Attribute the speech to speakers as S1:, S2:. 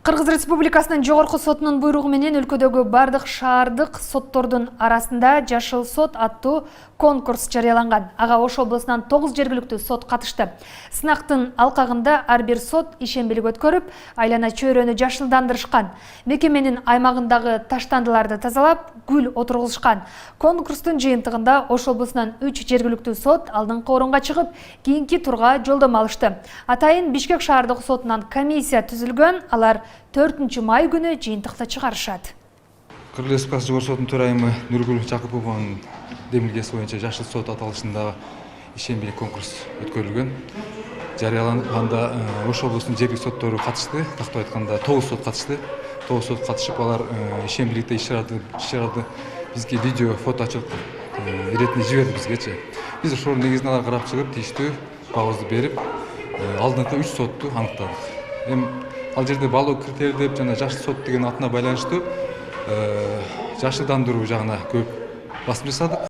S1: Кыргыз Республикасынын жогорку сотунун буйругу менен өлкөдөгү бардык шаардык соттордун арасында Жашыл сот аттуу конкурс жарыяланган. Ага Ош облусунан 9 жергиликтүү сот катышты. Сынактын алкагында ар бир сот ишембилик өткөрүп, айлана чөйрөнү жашылдандырышкан. Мекеменин аймагындагы таштандыларды тазалап, гүл отургузушкан. Конкурстун жыйынтыгында Ош облусунан 3 жергиликтүү сот алдыңкы орунга чыгып, кийинки турга жолдомо алышты. Атайын Бишкек шаардык сотунан комиссия түзүлгөн, алар 4 май күнү жыйынтыкты чыгарышат.
S2: Кыргыз Республикасы жогорку сотунун төрайымы Нургүл Жакыпованын демилгеси боюнча Жашыл сот аталышындагы ишембилик конкурс өткөрүлгөн. Жарыяланып, анда Ош облусунун жергиликтүү соттору катышты. Тактап айтканда 9 сот катышты. 9 сот катышып, алар ишембиликте ишарады бизге видео, фото ачып иретине жиберди бизгечи. Биз ошонун негизинде алар карап чыгып, тийиштүү баабызды берип, алдыңкы 3 сотту аныктадык. Эми ал жерде баалоо критерий деп жана Жашыл сот деген атына байланыштуу жашылдандыруу жагына көп басым жасадык.